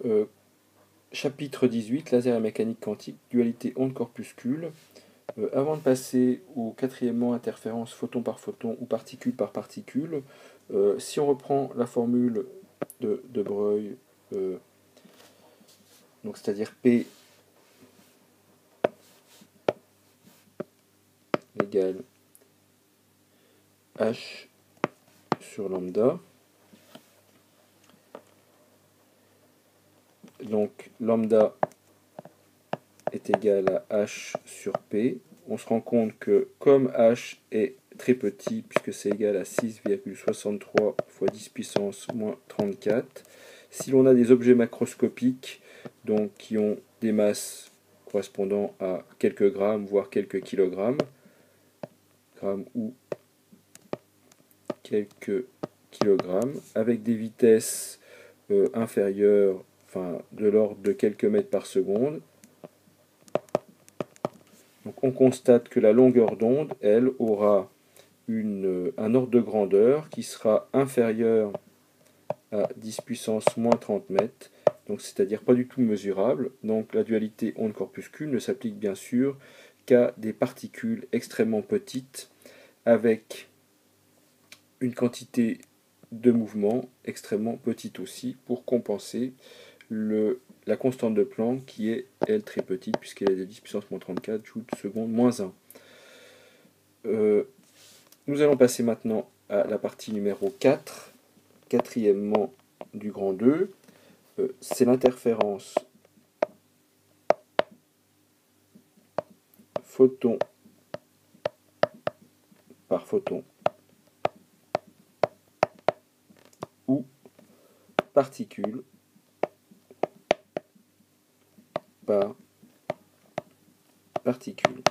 Euh, Chapitre 18, laser et mécanique quantique, dualité onde-corpuscule. Avant de passer au quatrièmement interférence photon par photon ou particule par particule, si on reprend la formule de Broglie, donc c'est-à-dire P égale H sur lambda, donc lambda est égal à H sur P. On se rend compte que comme H est très petit, puisque c'est égal à 6,63 fois 10 puissance moins 34, si l'on a des objets macroscopiques donc qui ont des masses correspondant à quelques grammes, voire quelques kilogrammes, grammes ou quelques kilogrammes, avec des vitesses inférieures, enfin de l'ordre de quelques mètres par seconde, donc on constate que la longueur d'onde, elle, aura un ordre de grandeur qui sera inférieur à 10 puissance moins 30 mètres, donc c'est-à-dire pas du tout mesurable. Donc la dualité onde-corpuscule ne s'applique bien sûr qu'à des particules extrêmement petites avec une quantité de mouvement extrêmement petite aussi pour compenser la constante de Planck qui est elle très petite puisqu'elle est de 10 puissance moins 34 joules seconde moins 1. Nous allons passer maintenant à la partie numéro 4, quatrièmement du grand 2. C'est l'interférence photon par photon ou particule par particule.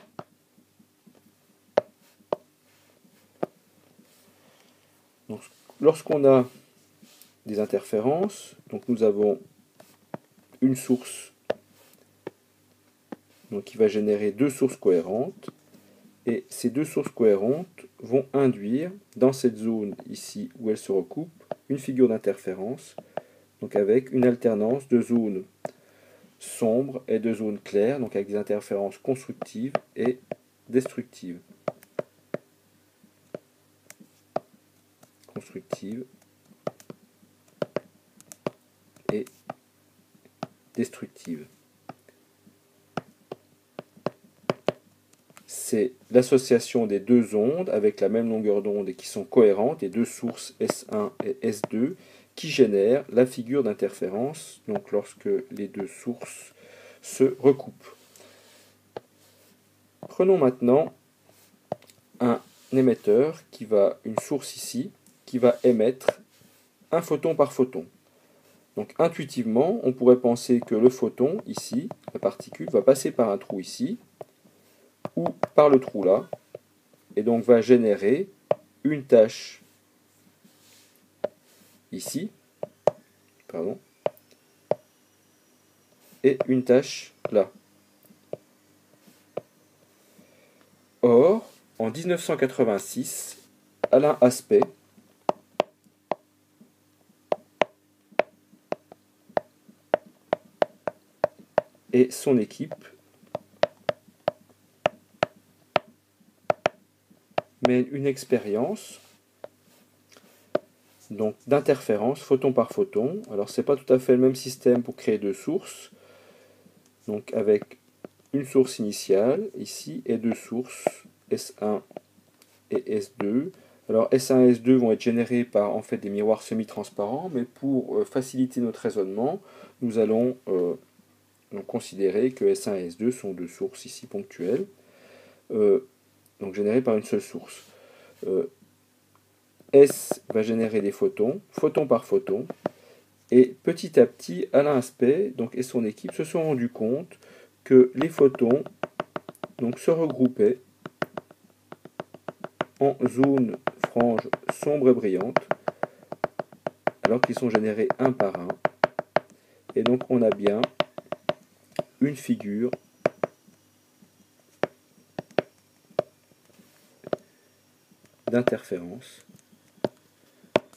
Donc, lorsqu'on a des interférences, donc nous avons une source donc qui va générer deux sources cohérentes, et ces deux sources cohérentes vont induire dans cette zone ici où elles se recoupent une figure d'interférence, donc avec une alternance de zones sombres et de zones claires, donc avec des interférences constructives et destructives. Constructives et destructives. C'est l'association des deux ondes avec la même longueur d'onde et qui sont cohérentes, les deux sources S1 et S2, qui génèrent la figure d'interférence, donc lorsque les deux sources se recoupent. Prenons maintenant un émetteur une source ici, qui va émettre un photon par photon. Donc intuitivement, on pourrait penser que le photon, ici, la particule, va passer par un trou ici, ou par le trou là, et donc va générer une tâche ici, pardon, et une tâche là. Or, en 1986, Alain Aspect et son équipe mènent une expérience donc d'interférence photon par photon. Alors c'est pas tout à fait le même système pour créer deux sources, donc avec une source initiale ici et deux sources S1 et S2. Alors S1 et S2 vont être générés par en fait des miroirs semi-transparents, mais pour faciliter notre raisonnement, nous allons donc considérer que S1 et S2 sont deux sources ici ponctuelles, donc générées par une seule source. S va générer des photons, photon par photon, et petit à petit, Alain Aspect et son équipe se sont rendus compte que les photons donc, se regroupaient en zones franges sombres et brillantes, alors qu'ils sont générés un par un. Et donc on a bien une figure d'interférence,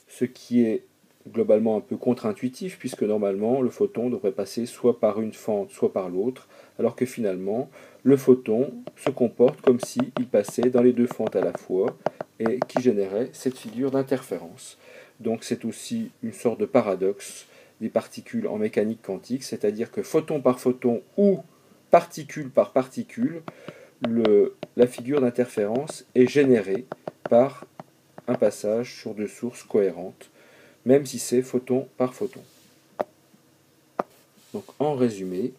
ce qui est globalement un peu contre-intuitif, puisque normalement le photon devrait passer soit par une fente, soit par l'autre, alors que finalement le photon se comporte comme s'il passait dans les deux fentes à la fois, et qui générait cette figure d'interférence. Donc c'est aussi une sorte de paradoxe des particules en mécanique quantique, c'est-à-dire que photon par photon ou particule par particule, la figure d'interférence est générée par un passage sur deux sources cohérentes, même si c'est photon par photon. Donc en résumé,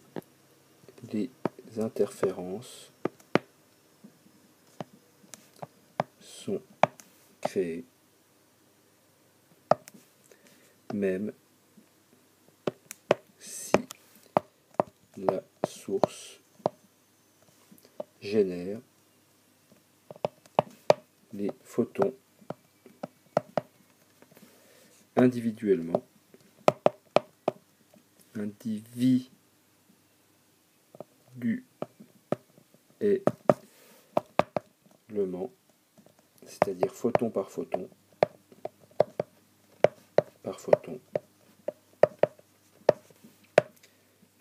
les interférences sont créées même si la source génère les photons individuellement, c'est-à-dire photon par photon par photon.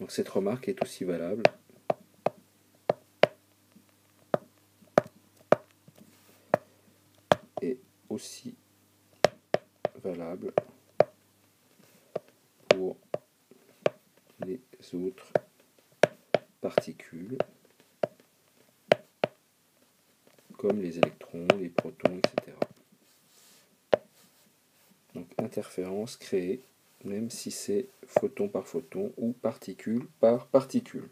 Donc cette remarque est aussi valable et aussi valable pour les autres particules comme les électrons, les protons, etc. Donc interférence créée, même si c'est photon par photon ou particule par particule.